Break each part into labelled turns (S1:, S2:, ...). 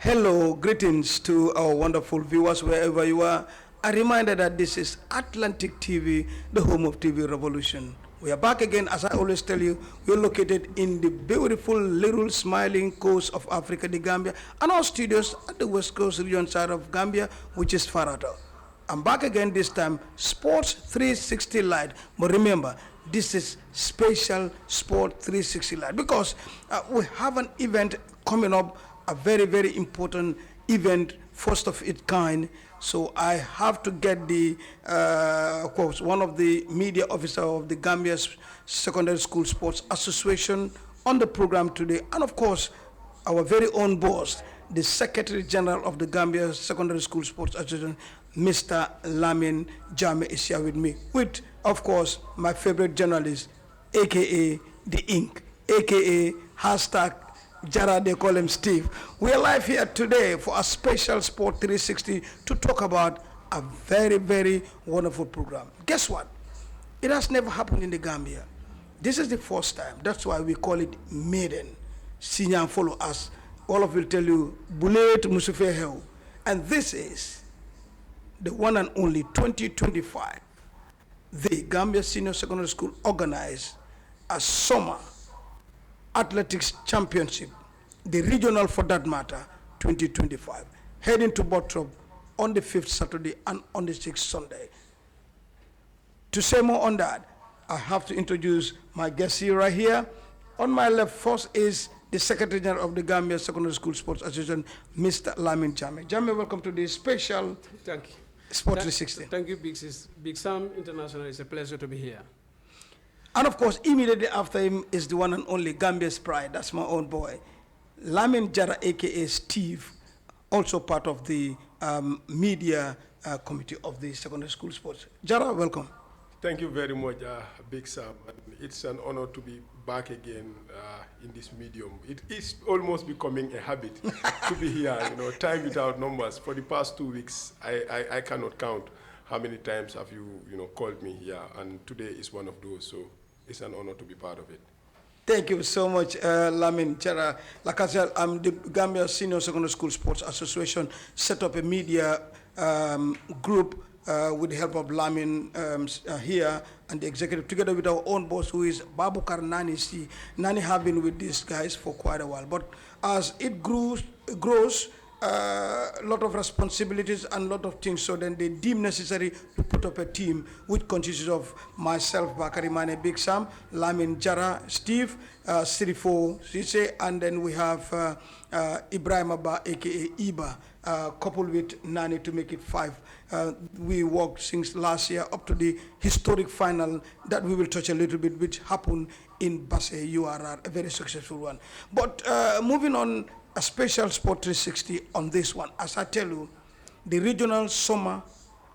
S1: Hello, greetings to our wonderful viewers wherever you are. A reminder that this is Atlantic TV, the home of TV revolution. We are back again, as I always tell you. We're located in the beautiful little smiling coast of Africa, the Gambia, and our studios at the west coast region side of Gambia, which is Farato. I'm back again this time, Sports 360 Light. But remember, this is special Sport 360 Light because we have an event coming up, a very, very important event, first of its kind. So I have to get the, of course, one of the media officer of the Gambia Secondary School Sports Association on the program today. And of course, our very own boss, the Secretary General of the Gambia Secondary School Sports Association, Mr. Lamin Jammeh is here with me, with, of course, my favorite journalist, AKA The Ink, AKA hashtag Jara, they call him Steve. We are live here today for a special Sport 360 to talk about a very, very wonderful program. Guess what? It has never happened in the Gambia. This is the first time. That's why we call it maiden. Senior follow us. All of you will tell you, Bulet Musufeheu. And this is the one and only 2025. The Gambia Senior Secondary School organized a summer athletics championship, the regional for that matter, 2025, heading to Bottrop on the 5th Saturday and on the 6th Sunday. To say more on that, I have to introduce my guest here right here. On my left first is the Secretary General of the Gambia Secondary School Sports Association, Mr. Lamin Jammeh. Jammeh, welcome to this special
S2: Thank you.
S1: Sport 360.
S2: Thank you, Big Sam International. It's a pleasure to be here.
S1: And of course, immediately after him is the one and only Gambia's pride. That's my own boy, Lamin Jara, aka Steve, also part of the media committee of the secondary school sports. Jara, welcome.
S3: Thank you very much, Big Sam. And it's an honor to be back again in this medium. It is almost becoming a habit to be here. You know, time without numbers. For the past 2 weeks, I cannot count how many times have you called me here, and today is one of those. So it's an honor to be part of it.
S1: Thank you so much, Lamin Jara. Like I said, I'm the Gambia Senior Secondary School Sports Association set up a media group with the help of Lamin here and the executive, together with our own boss, who is Babukar Nani. Nani have been with these guys for quite a while. But as it grows, a lot of responsibilities and a lot of things, so then they deem necessary to put up a team which consists of myself, Bakary Manneh, Big Sam, Lamin Jara, Steve, Sirifo Sise, and then we have Ibrahim Abba, aka Iba, coupled with Nani to make it 5. We worked since last year up to the historic final that we will touch a little bit, which happened in Basse URR, a very successful one. But moving on, a special Sport 360 on this one. As I tell you, the Regional Summer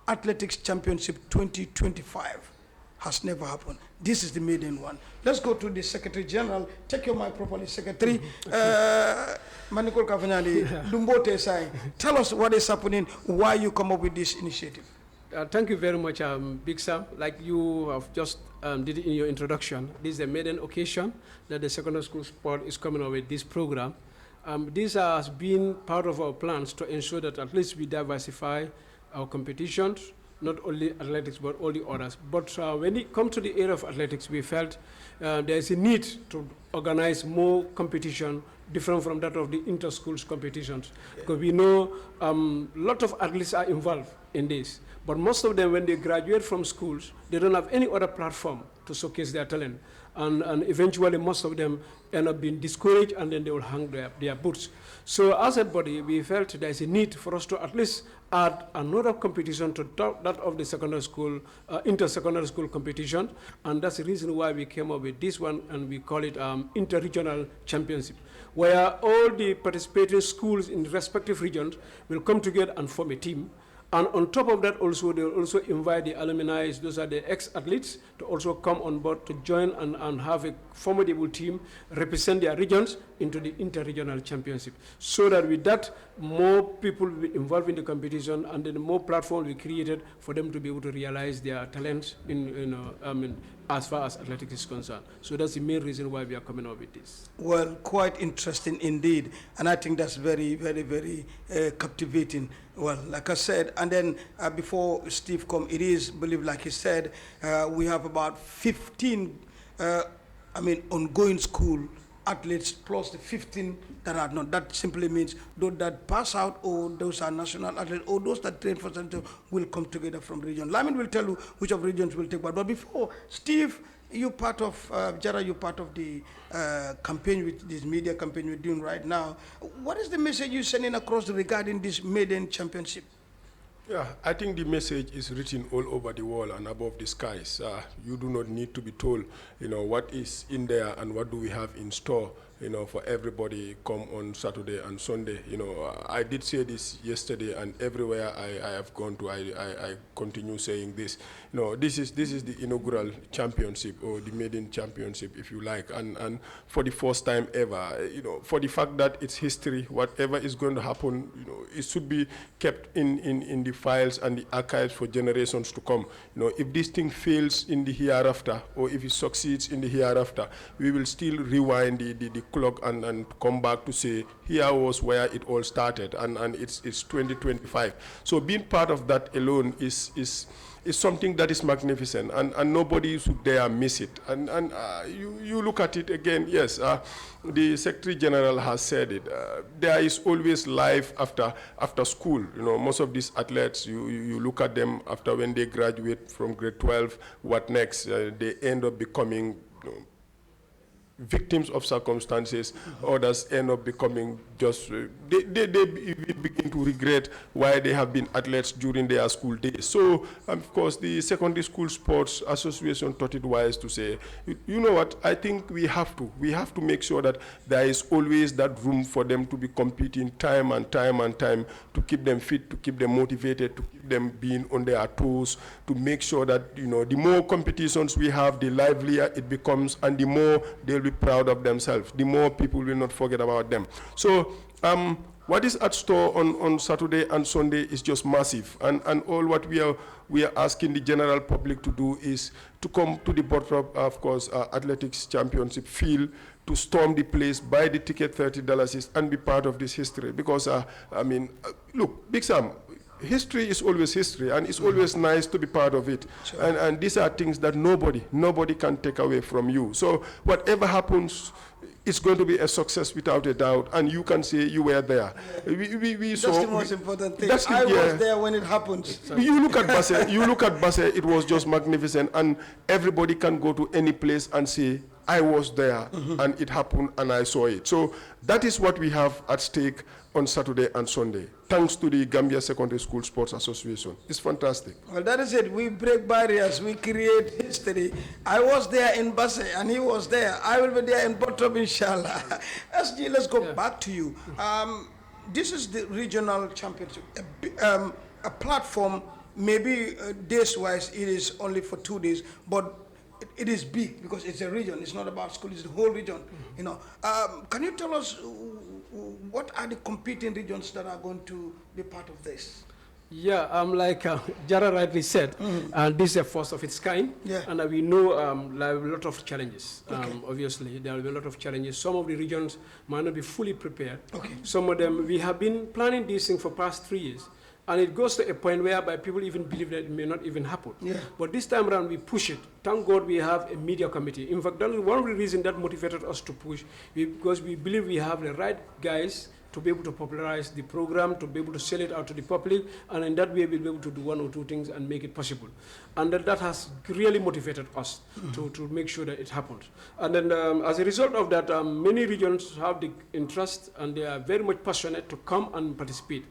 S1: Athletics Championship 2025 has never happened. This is the maiden one. Let's go to the Secretary General. Take your mic properly, Secretary. Manikol Kavanyali, Dumbote Sai. Tell us what is happening, why you come up with this initiative.
S2: Thank you very much, Big Sam. Like you have just did in your introduction, this is a maiden occasion that the secondary school sport is coming up with this program. This has been part of our plans to ensure that at least we diversify our competitions, not only athletics, but all the others. But when it comes to the area of athletics, we felt there is a need to organize more competition different from that of the inter-schools competitions. Yeah. Because we know a lot of athletes are involved in this. But most of them, when they graduate from schools, they don't have any other platform to showcase their talent. And eventually, most of them end up being discouraged, and then they will hang their boots. So as a body, we felt there is a need for us to at least add another competition to that of the secondary school, inter-secondary school competition. And that's the reason why we came up with this one, and we call it inter-regional championship, where all the participating schools in the respective regions will come together and form a team. And on top of that, also, they will also invite the alumni, those are the ex-athletes, to also come on board to join and have a formidable team, represent their regions into the inter-regional championship. So that with that, more people will be involved in the competition, and then more platform will be created for them to be able to realize their talents in as far as athletics is concerned. So that's the main reason why we are coming up with this.
S1: Well, quite interesting indeed, and I think that's very, very, very captivating. Well, like I said, and then before Steve come, it is, believe like he said, we have about 15, ongoing school athletes plus the 15 that are not. That simply means those that pass out or those are national athletes or those that train for center will come together from region. Lamin will tell you which of regions will take part. But before, Steve, you part of, Jara, you part of the campaign, with this media campaign we're doing right now. What is the message you're sending across regarding this maiden championship?
S3: Yeah, I think the message is written all over the world and above the skies. You do not need to be told, what is in there and what do we have in store, for everybody come on Saturday and Sunday. I did say this yesterday, and everywhere I have gone to, I continue saying this. This is the inaugural championship, or the maiden championship, if you like, and for the first time ever, for the fact that it's history, whatever is going to happen, it should be kept in the files and the archives for generations to come. If this thing fails in the hereafter, or if it succeeds in the hereafter, we will still rewind the clock and come back to say, here was where it all started, and it's 2025. So being part of that alone is something that is magnificent, and nobody should dare miss it. And you look at it again, yes, the Secretary General has said it. There is always life after school. Most of these athletes, you look at them after when they graduate from grade 12, what next? They end up becoming victims of circumstances. Others end up becoming just, they begin to regret why they have been athletes during their school days. So, of course, the Secondary School Sports Association thought it wise to say, you know what, I think we have to make sure that there is always that room for them to be competing time and time and time, to keep them fit, to keep them motivated, to keep them being on their toes, to make sure that, the more competitions we have, the livelier it becomes, and the more they'll be proud of themselves, the more people will not forget about them. So what is at store on Saturday and Sunday is just massive, and all what we are asking the general public to do is to come to the bottom, of course, athletics championship field, to storm the place, buy the ticket, $30, and be part of this history. Because look, Big Sam, history is always history, and it's always nice to be part of it. Sure. And these are things that nobody can take away from you. So whatever happens, it's going to be a success without a doubt, and you can say you were there. Yeah.
S1: That's the most important thing. I was there when it happened.
S3: You look at Basse, it was just magnificent, and everybody can go to any place and say, I was there, and it happened, and I saw it. So that is what we have at stake on Saturday and Sunday, thanks to the Gambia Secondary School Sports Association. It's fantastic.
S1: Well, that is it. We break barriers. We create history. I was there in Basse, and he was there. I will be there in Bottom, inshallah. SG, let's go back to you. This is the regional championship, a platform. Maybe days-wise, it is only for 2 days, but it is big because it's a region. It's not about school. It's the whole region. Can you tell us what are the competing regions that are going to be part of this?
S2: Yeah, like Jara rightly said, this is a first of its kind, and we know there are a lot of challenges. Obviously, there will be a lot of challenges. Some of the regions might not be fully prepared. Some of them, we have been planning these things for past 3 years. And it goes to a point whereby people even believe that it may not even happen. But this time around, we push it. Thank God we have a media committee. In fact, that is one of the reasons that motivated us to push, because we believe we have the right guys to be able to popularize the program, to be able to sell it out to the public, and in that way we'll be able to do 1 or 2 things and make it possible. And that has really motivated us to make sure that it happens. And then as a result of that, many regions have the interest, and they are very much passionate to come and participate.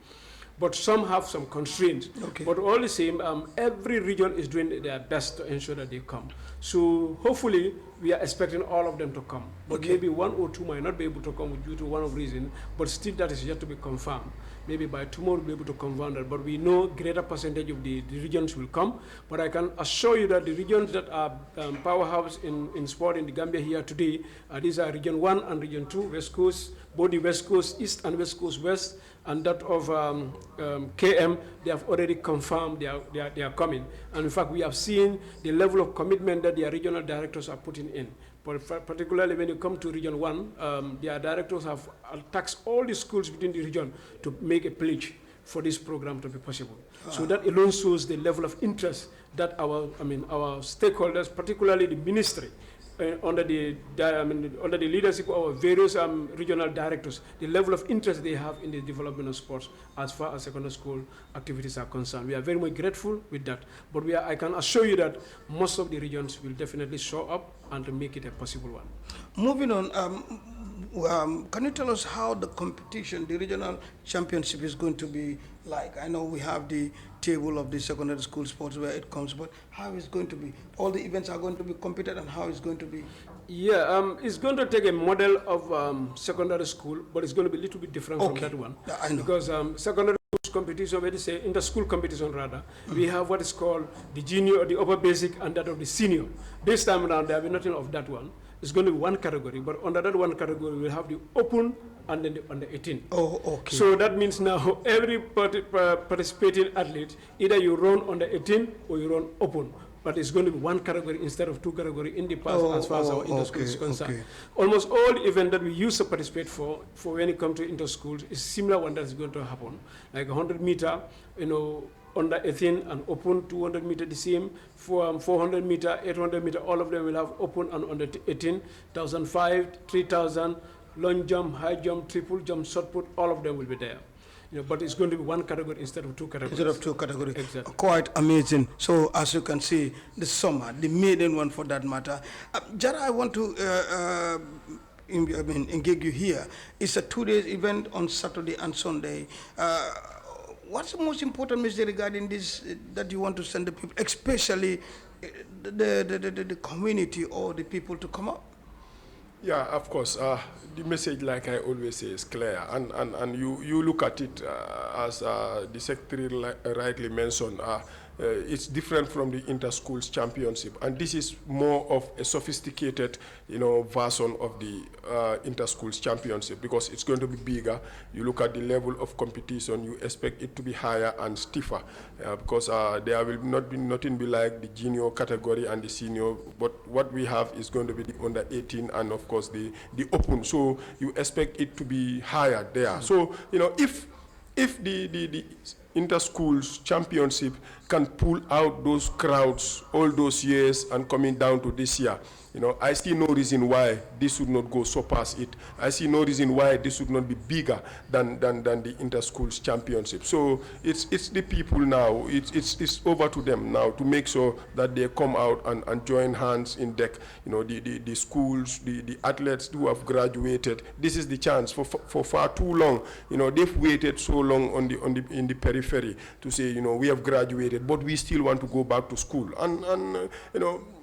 S2: But some have some constraints. But all the same, every region is doing their best to ensure that they come. So hopefully, we are expecting all of them to come. But maybe 1 or 2 might not be able to come due to one of reason, but still that is yet to be confirmed. Maybe by tomorrow we'll be able to confirm that. But we know greater percentage of the regions will come. But I can assure you that the regions that are powerhouse in sport in the Gambia here today, these are Region 1 and Region 2, West Coast, both the West Coast East and West Coast West, and that of KM, they have already confirmed they are coming. And in fact, we have seen the level of commitment that their regional directors are putting in. But particularly when you come to Region 1, their directors have tasked all the schools within the region to make a pledge for this program to be possible. So that alone shows the level of interest that our stakeholders, particularly the ministry, under the leadership of our various regional directors, the level of interest they have in the development of sports as far as secondary school activities are concerned. We are very much grateful with that. But I can assure you that most of the regions will definitely show up and to make it a possible one.
S1: Moving on, can you tell us how the competition, the regional championship is going to be like? I know we have the table of the secondary school sports where it comes, but how is it going to be? All the events are going to be competed, and how it's going to be?
S2: Yeah, it's going to take a model of secondary school, but it's going to be a little bit different from that one.
S1: Yeah, I know.
S2: Because secondary school competition, where they say inter-school competition rather, we have what is called the junior or the upper basic and that of the senior. This time around, there will be nothing of that one. It's going to be one category, but under that one category, we'll have the open and then the under 18.
S1: Oh, okay.
S2: So that means now every participating athlete, either you run under 18 or you run open. But it's going to be one category instead of two categories in the past as far as our inter-school is concerned. Okay. Almost all the events that we used to participate for when it comes to inter-schools is similar one that is going to happen. Like 100 meter, under 18 and open, 200 meter the same, 400 meter, 800 meter, all of them will have open and under 18, 1,005, 3,000, long jump, high jump, triple jump, shot put, all of them will be there. But it's going to be one category instead of two categories. Instead
S1: of two categories.
S2: Exactly.
S1: Quite amazing. So as you can see, the summer, the maiden one for that matter. Jara, I want to engage you here. It's a 2-day event on Saturday and Sunday. What's the most important message regarding this that you want to send the people, especially the community or the people to come up?
S3: Yeah, of course. The message, like I always say, is clear. And you look at it as the secretary rightly mentioned, it's different from the inter-schools championship. And this is more of a sophisticated, version of the inter-schools championship because it's going to be bigger. You look at the level of competition, you expect it to be higher and stiffer because there will nothing be like the junior category and the senior, but what we have is going to be the under 18 and of course the open. So you expect it to be higher there. So, if the inter-schools championship can pull out those crowds all those years and coming down to this year, I see no reason why this should not go surpass it. I see no reason why this should not be bigger than the inter-schools championship. So it's the people now. It's over to them now to make sure that they come out and join hands in deck. The schools, the athletes who have graduated. This is the chance. For far too long, they've waited so long in the periphery to say, we have graduated, but we still want to go back to school. And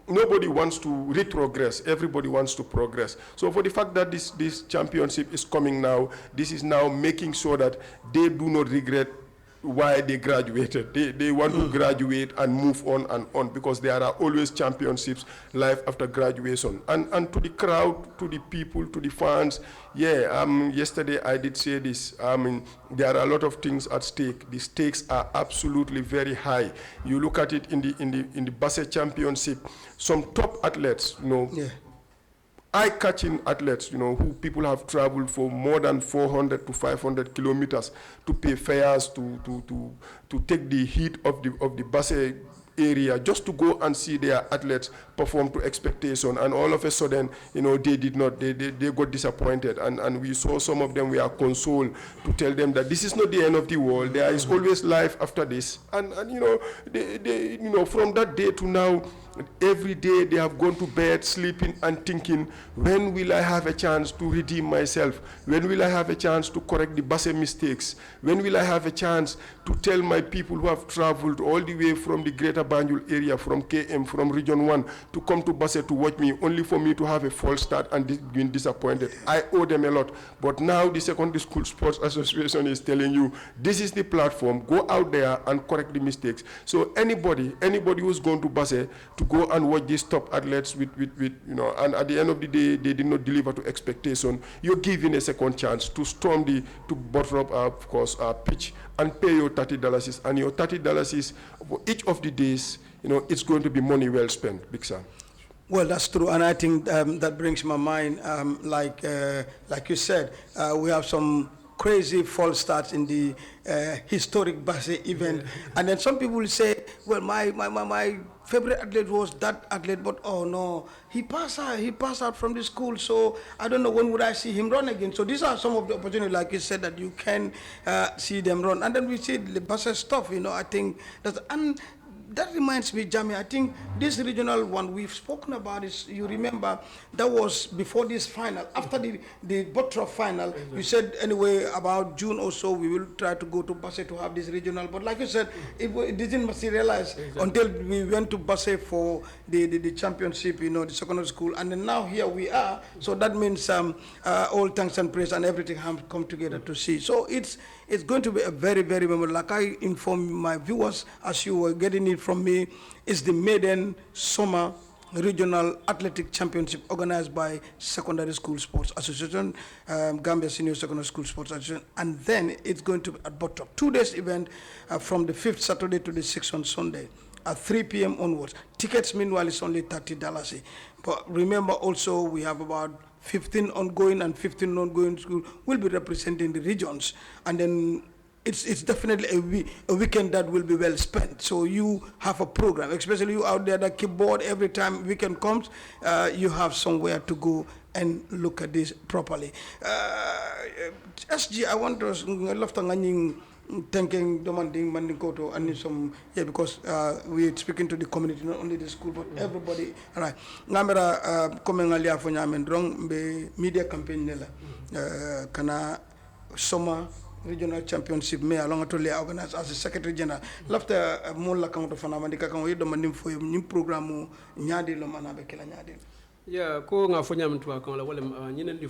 S3: nobody wants to retrogress. Everybody wants to progress. So for the fact that this championship is coming now, this is now making sure that they do not regret why they graduated. They want to graduate and move on because there are always championships life after graduation. And to the crowd, to the people, to the fans, yesterday I did say this. There are a lot of things at stake. The stakes are absolutely very high. You look at it in the Basse Championship, some top athletes, eye-catching athletes, who people have traveled for more than 400 to 500 kilometers to pay fares to take the heat of the Basse area just to go and see their athletes perform to expectation, and all of a sudden, they did not. They got disappointed, and we saw some of them were consoled to tell them that this is not the end of the world. There is always life after this, and they from that day to now, every day they have gone to bed sleeping and thinking, when will I have a chance to redeem myself? When will I have a chance to correct the Basse mistakes? When will I have a chance to tell my people who have traveled all the way from the greater Banjul area, from KM, from Region 1, to come to Basse to watch me, only for me to have a false start and been disappointed? I owe them a lot. But now the Secondary School Sports Association is telling you, this is the platform, go out there and correct the mistakes. So anybody who's gone to Basse to go and watch these top athletes with and at the end of the day, they did not deliver to expectation. You're given a second chance to to bottle up, of course, pitch and pay your $30. And your $30 is for each of the days, it's going to be money well spent, Big Sam.
S1: Well, that's true, and I think that brings my mind, like you said, we have some crazy false starts in the historic Basse event, and then some people will say, well, my favorite athlete was that athlete, but oh no, he passed out from the school, so I don't know when would I see him run again. So these are some of the opportunities, like you said, that you can see them run, and then we see the Basse stuff. I think that's that reminds me, Jamie, I think this regional one we've spoken about is, you remember, that was before this final. After the Botra final, you said anyway about June or so we will try to go to Basse to have this regional. But like you said, it didn't materialize until we went to Basse for the championship, the secondary school. And then now here we are. So that means all thanks and praise and everything have come together to see. So it's going to be a very, very memorable. Like I informed my viewers as you were getting it from me, is the maiden summer regional athletic championship organized by Secondary School Sports Association, Gambia Senior Secondary School Sports Association, and then it's going to be at Bottrop. 2 days event from the 5th Saturday to the 6th on Sunday at 3 p.m. onwards. Tickets meanwhile is only $30. But remember also we have about 15 ongoing and 15 non-going schools will be representing the regions, and then it's definitely a weekend that will be well spent. So you have a program, especially you out there that keep bored every time weekend comes, you have somewhere to go and look at this properly. SG, I want to love to thanking demanding Mandinkoto and some because we're speaking to the community, not only the school but everybody. All right. Ngamera coming alia for nyamen drong be media campaign nela kana summer regional championship me along to le organize as a secretary general. Lafta mo la kan to fana mandika kan we demanding for nim programme nyaadi lo mana be kala nyaadi.
S2: Yeah, ko nga fo nyam to kan la wala nyinen di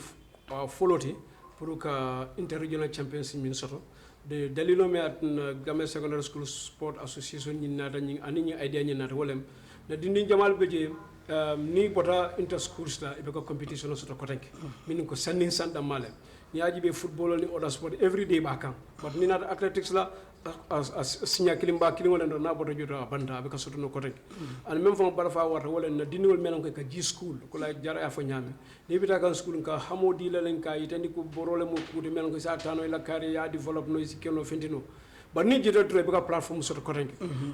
S2: foloti pour ka interregional championship min soto de dalilo me at Gambia Secondary School Sport Association ni nata ni ani ni idea ni nata wolem na dindi jamal beje ni bota inter schools la e be ko competition soto ko tank min ko sannin sanda male ni aji be football ni other sport every day ba kan but ni nata athletics la as signa kilimba kilim wala na boto joto banda be ko soto no ko tank and même fo bara fa wata wala na dindi wol menon ko ka G school ko la jara fa nyame ni bita kan school ka hamodi la len ka yitandi ko borole mo ko de menon ko sa tano la kare ya develop no sikeno fentino but ni jito tre be ka platform soto ko tank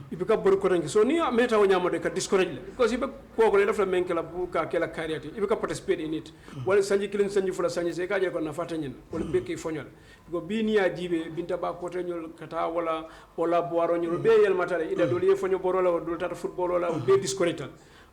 S2: ibe ka bor ko tank so ni meta wonyamo de ka discourage le because ibe ko ko le dafa menkela bu ka kela kariati ibe ka participate in it wala sanji kilin sanji fula sanji se ka je ko na fatanyin wala be ke fonyol go bi ni ya jibe binta ba ko tenyol kata wala boaro nyol be yel matale ida doli fonyo borola o dol tata football wala be discourage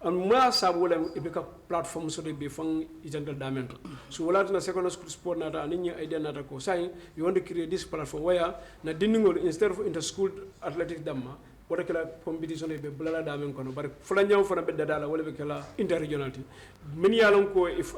S2: and ma sabula ibe ka platform so de be fang itangal damento so wala na secondary school sport na ta ni idea na ta ko sai you want to create this platform where na diningol instead of inter school athletic damma wala kala competition be blala damen kono bar fula nyaw fana be dadala wala be kala interregionality min yalon ko if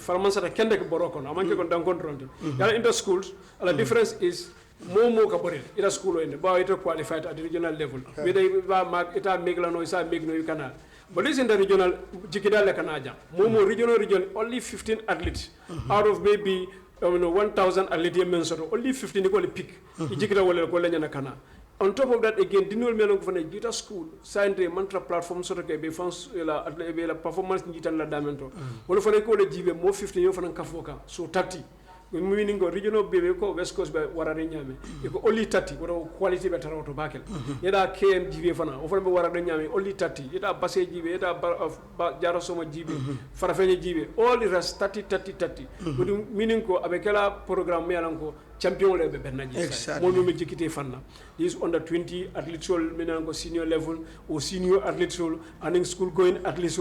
S2: farmansa ta kende ko boroko no amanke kon dan control yala inter schools ala difference is mo ka borel ila school ene ba ito qualified at the regional level whether ba mag ita megla no isa megno you canal but this in the regional jikidale kanaja mo regional only 15 athletes out of maybe 1000 athletes men so only 15 ko le pick jikida wala ko lenya na kana. On top of that, again, dinol melong fane jita school signed a mantra platform so que be fans la performance ni jitan la damento wala fane ko le jibe mo 15 yo fane kafoka so 30 meaning go regional bebe ko west coast be warare nyame ko only 30 ko quality be taroto bakel yeda km jibe fana o fane be warare nyame only 30 yeda basse jibe yeda jaro soma jibe farafenye jibe all the rest 30 meaning ko abekela programme melanko champion le be benaji mo me jikite fanna is under 20 athletes menango senior level or senior athletes and school going athletes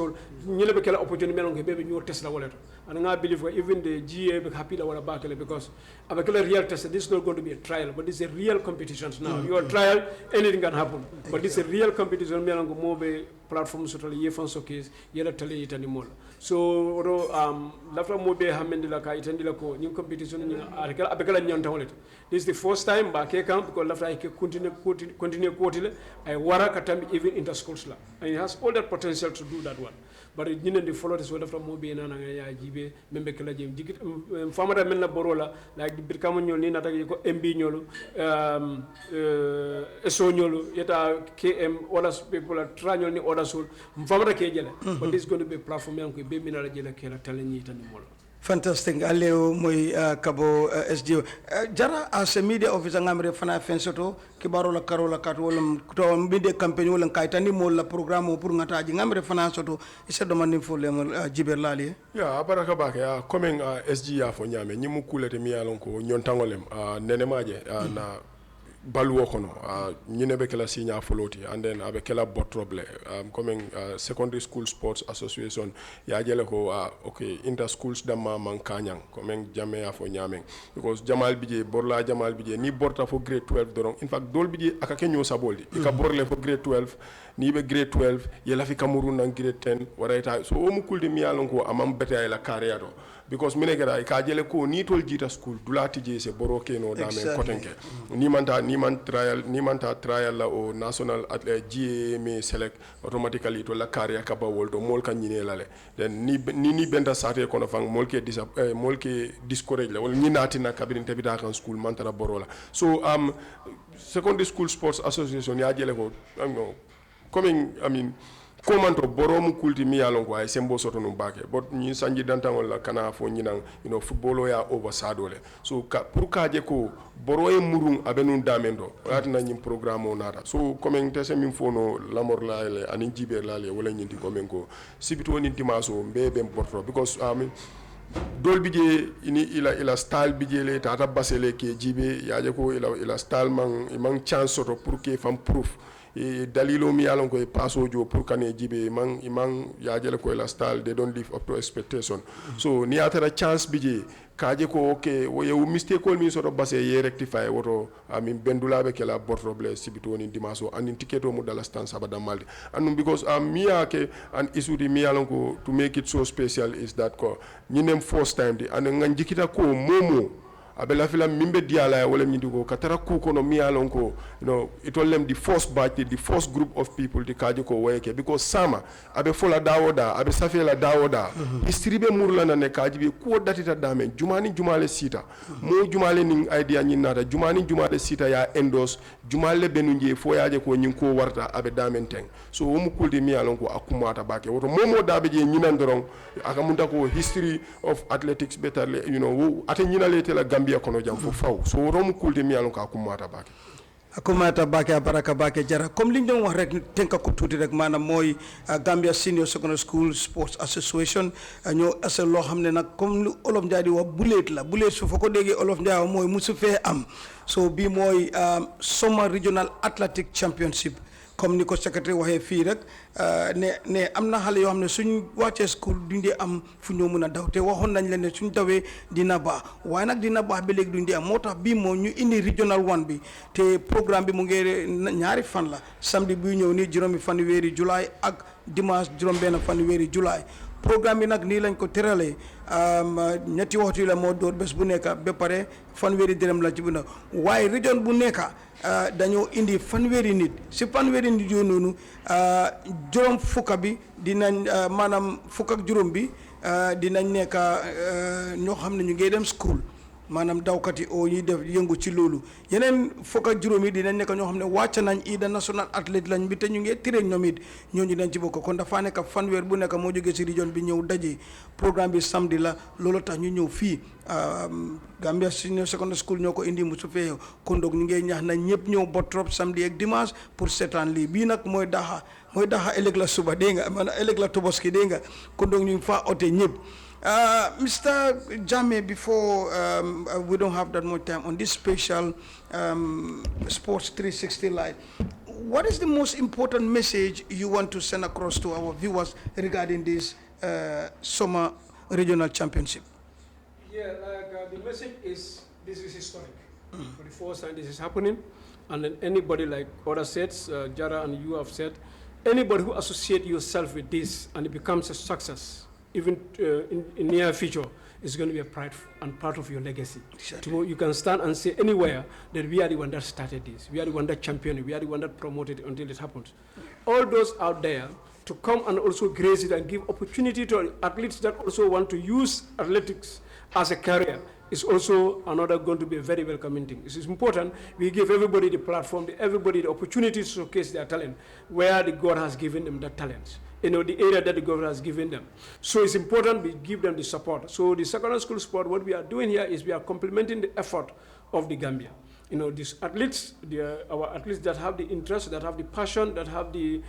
S2: nyele be kala opportunity menango be nyo test la wala and I believe even the GA be happy la wala bakale because abakala real test this is not going to be a trial but this is a real competition now your trial anything can happen but this is a real competition menango mo be platform sotale yefan showcase yela tale itani mol so lafta mo be hamendila ka itandi la ko ni competition ni abakala nyanta wala This is the first time Bakary camp because after I continue quoting, I wara katambi even inter schools la, and it has all that potential to do that one. But it didn't follow this word after Mobi and Anaya Jibe, Membekala Jim, Famada Mena Borola, like the Birkamon Nina MB Nyolo, Esonyolo, Yeta KM, others people are trying on the other soul, Famada Kajala, but this is going to be a platform young baby Narajela Kela telling it anymore.
S1: Fantastic. Aleo muy kabo SGO. Jara as a media officer ngamre fana fensoto kibarola karola katwolam to media campaign wolan kaitani mola programme pour ngataji ngamre fana soto isa domandi fo lemol jiberlali.
S3: Ya baraka bake coming SG ya fo nyame nyimu kulete mi yalon ko nyontangolem nenemaje na baluwo kono ñine be kala signa foloti and then abe kala botroble coming secondary school sports association ya jele ko okay inter schools dama man kanyang coming jame ya fo nyameng because jamal bije borla jamal bije ni borta fo grade 12 doron in fact dol bije aka kenyo saboldi ka borle fo grade 12 ni be grade 12 yela fi cameroon nan grade 10 warayta so o mu kulde mi yalon ko amam beta la carrière because mine gada ka jele ko ni tol jita school dulati je se boro keno dame kotenke ni manta trial la o national GMA select automatically to la carrière ka bawol to mol kan nyine lale then ni benda sate kono fang mol ke discourage la wala ni natina kabin tabita kan school manta boro la so secondary school sports association ya jele ko coming komanto boromu kulti mi yalon ko ay sembo soto no bake but ni sanji dantangol la kana fo nyinang footballo ya over sadole so pour kaje ko boro e murun abenun damendo atna nyim programme o nata so coming tese min fono lamor la le anin jiber la le wala nyinti komen ko sibito ni dimaso mbebe porto because dol bije ini ila style bije le tata basele ke jibe yaje ko ila style man chance soto pour que fam proof e dalilo mi yalon ko e pasojo pour kane jibe imang yaajele ko la style they don't live up to expectation so ni atara chance bije kaje ko okay wo ye mistake ko mi soto base ye rectify woto amin bendulabe kala borroble sibito ni dimaso anin tiketo mu dala stand sabada malde anum because mi ake an issue di mi yalon ko to make it so special is that ko nyinem first time di an nganjikita ko momo abela fila mimbe diala wala nyindiko katara ku kono mi alon ko it all them the first batch the first group of people the kaji ko weke because sama abe fola dawoda abe safela dawoda istribe murla na ne kaji be ko datita dame jumale sita mo jumale ning idea nyinata jumale sita ya endos jumale benunje fo yaje ko nyin ko warta abe dame teng so wo mu kulde mi alon ko akumata bake woto momo dabe je nyinan doron akamunta ko history of athletics better ate nyinale tela Gambia kono jam fo faw so rom kulde mi alon ka kumata bake
S1: akumata bake baraka bake jara comme liñ doon wax rek tenka ko tuuti rek maanaam mooy Gambia Senior Secondary School Sports Association ñoo ase loo xam ne nag comme lu olof Njaay di wax buleet su fa ko déggee olof Njaay mooy musu fee am so bii mooy Summer Regional Athletic Championship comme ni ko secrétaire waxee fii rek ne am na xale yoo xam ne suñ wàccee school duñ dee am fu ñoo mën a daw te waxoon nañ leen ne suñ dawee dina baax waaye nag dina baax ba léegi duñ dee am moo tax bii moo ñu indi regional one bi te programme bi mu ngi ñaari fan la samedi buy ñëw nii juróomi fan weeri July ak dimanche juróom-benn fan weeri July programme bi nag nii lañ ko tëralee ñetti waxtu yi la moo door bés bu nekk ba pare fanweeri dërëm la ci bu na waaye région bu nekk dañoo indi fanweeri nit si fanweeri nit yooyu noonu juróom fukka bi dinañ maanaam fukk ak juróom bi dinañ nekk ñoo xam ne ñu ngi dem school maanaam dawkat yi oo ñuy def yëngu ci loolu yeneen fukk ak juróom yi dinañ nekk ñoo xam ne wàcc nañ ida national athlète lañ bi te ñu ngi tiré ñoom it ñooñu dañ ci bokk kon dafa nekk fanweer bu nekk moo jógee si région bi ñëw daje programme bi samedi la loolu tax ñu ñëw fii Gambia Senior Secondary School ñoo ko indi mu su fee kon donc ñu ngi ñaax nañ ñëpp ñëw ba trop samedi ak dimanche pour seetaan lii bii nag mooy daxa ëllëg la suba dégg nga maanaam ëllëg la tobaski dégg nga kon donc ñu ngi faa ote ñëpp Mr. Jammeh, before we don't have that much time on this special Sports 360 Live, what is the most important message you want to send across to our viewers regarding this Summer Regional Championship?
S2: Yeah, the message is this is historic. For the first time this is happening, and then anybody, like other sets, Jara and you have said, anybody who associate yourself with this and it becomes a success, even in near future, is going to be a pride and part of your legacy.
S1: Exactly.
S2: Tomorrow you can stand and say anywhere that we are the one that started this, we are the one that championed it, we are the one that promoted it until it happens. All those out there to come and also grace it and give opportunity to athletes that also want to use athletics as a career is also another going to be a very welcoming thing. It is important we give everybody the platform, everybody the opportunity to showcase their talent, where the God has given them that talent. The area that the government has given them. So it's important we give them the support. So the secondary school sport, what we are doing here is we are complementing the effort of the Gambia. These athletes, our athletes that have the interest, that have the passion, that have the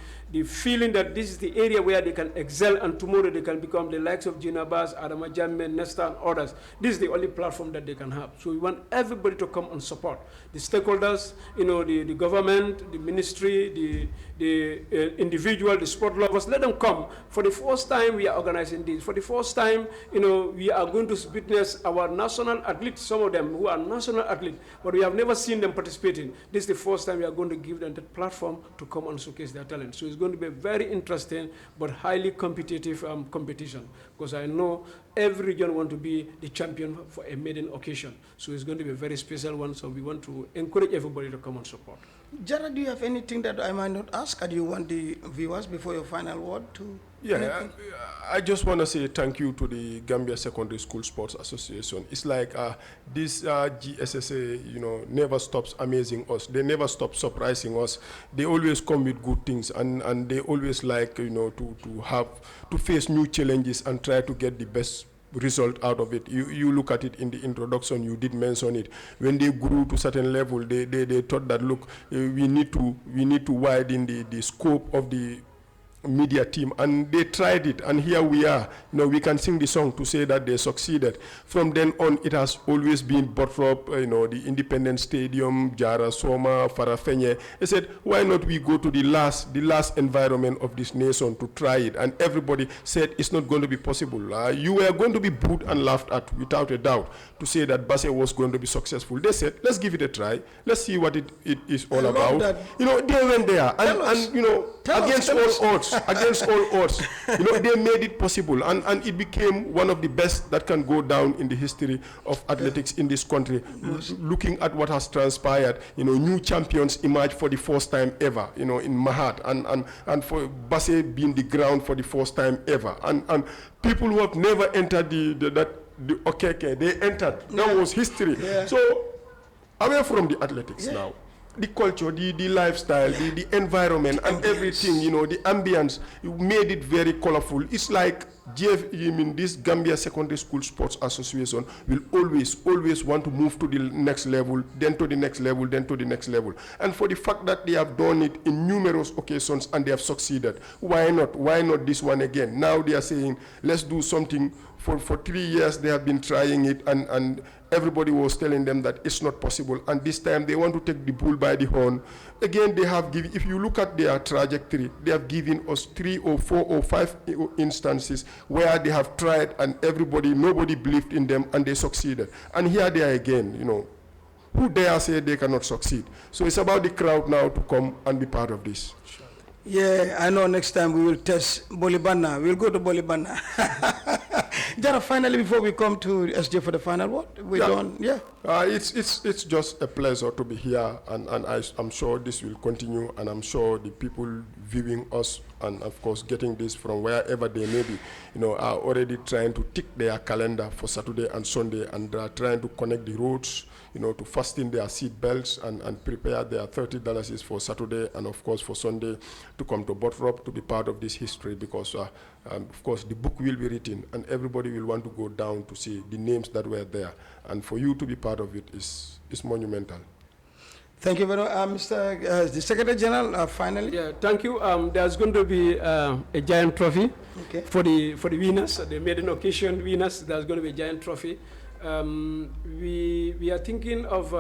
S2: feeling that this is the area where they can excel and tomorrow they can become the likes of Gina Bass, Adama Jammeh, Nesta and others. This is the only platform that they can have. So we want everybody to come and support. The stakeholders, the government, the ministry, the individual, the sport lovers, let them come. For the first time we are organizing this. For the first time, we are going to witness our national athletes, some of them who are national athletes, but we have never seen them participating. This is the first time we are going to give them that platform to come and showcase their talent. So it's going to be a very interesting but highly competitive competition, because I know every region wants to be the champion for a maiden occasion. So it's going to be a very special one, so we want to encourage everybody to come and support.
S1: Jara, do you have anything that I might not ask? Or do you want the viewers, before your final word, to...
S3: Yeah, I just want to say thank you to the Gambia Secondary School Sports Association. It's like this GSSSA, never stops amazing us. They never stop surprising us. They always come with good things, and they always like, to face new challenges and try to get the best result out of it. You look at it in the introduction, you did mention it. When they grew to certain level, they thought that, look, we need to widen the scope of the media team, and they tried it, and here we are. We can sing the song to say that they succeeded. From then on, it has always been Botrop, the Independence Stadium, Jara, Soma, Farafenye. They said, why not we go to the last environment of this nation to try it? And everybody said it's not going to be possible. You were going to be booed and laughed at without a doubt to say that Basse was going to be successful. They said, let's give it a try. Let's see what it is all about. They went there, against all odds, they made it possible, and it became one of the best that can go down in the history of athletics in this country. Looking at what has transpired, new champions emerged for the first time ever, in Mahat, and for Basse being the ground for the first time ever, and people who have never entered the Okeke, they entered. That was history. Yeah. So away from the athletics now, the culture, the lifestyle, the environment, and everything, the ambience, you made it very colorful. It's like this Gambia Secondary School Sports Association will always want to move to the next level, then to the next level, then to the next level. And for the fact that they have done it in numerous occasions and they have succeeded, why not this one again? Now they are saying, let's do something. For 3 years they have been trying it, and everybody was telling them that it's not possible, and this time they want to take the bull by the horn. Again, they have given, if you look at their trajectory, they have given us 3 or 4 or 5 instances where they have tried and nobody believed in them and they succeeded. And here they are again, who dare say they cannot succeed? So it's about the crowd now to come and be part of this.
S1: Yeah, I know next time we will test Bolibana. We'll go to Bolibana. Jara, finally, before we come to SJ for the final word,
S3: it's just a pleasure to be here, and I'm sure this will continue, and I'm sure the people viewing us and of course getting this from wherever they may be, are already trying to tick their calendar for Saturday and Sunday, and are trying to connect the roads, to fasten their seat belts and prepare their $30 for Saturday and of course for Sunday to come to Botrop to be part of this history, because of course the book will be written and everybody will want to go down to see the names that were there, and for you to be part of it is monumental.
S1: Thank you very much, Mr. The Secretary General. Finally,
S2: yeah, thank you. There's going to be a giant trophy for the winners, the maiden occasion winners. There's going to be a giant trophy. We are thinking of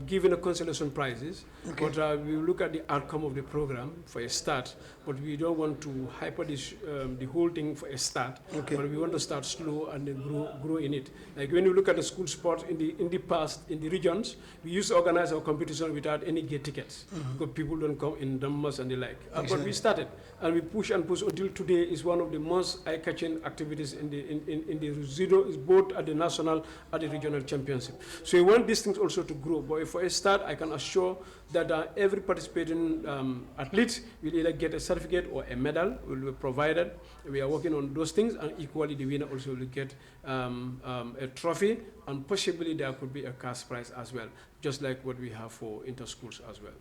S2: giving a consolation prizes, but we look at the outcome of the program for a start. But we don't want to hyper this, the whole thing for a start. But we want to start slow and then grow in it. Like when you look at the school sports in the past, in the regions, we used to organize our competition without any gate tickets because people don't come in numbers and the like. But we started and we push and push until today is one of the most eye-catching activities in the judo, is both at the national and the regional championship. So we want these things also to grow. But for a start, I can assure that every participating athlete will either get a certificate or a medal will be provided. We are working on those things, and equally the winner also will get a trophy, and possibly there could be a cash prize as well, just like what we have for inter-schools as well.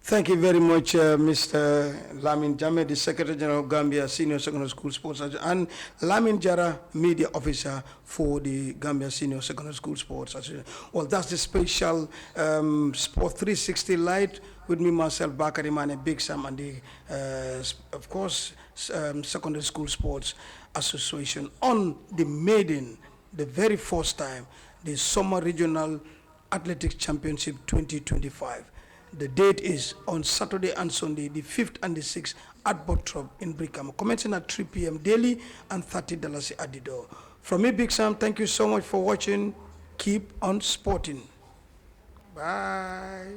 S1: Thank you very much, Mr. Lamin Jammeh, the Secretary General of Gambia Senior Secondary School Sports, and Lamin Jara, Media Officer for the Gambia Senior Secondary School Sports Association. Well, that's the special Sport 360 Light with me, myself, Bakary Manneh, Big Sam, and the, of course, Secondary School Sports Association on the maiden, the very first time, the Summer Regional Athletics Championship 2025. The date is on Saturday and Sunday, the 5th and the 6th at Bottrop in Brickham, commencing at 3 p.m. daily and $30 at the door. From me, Big Sam, thank you so much for watching. Keep on sporting. Bye.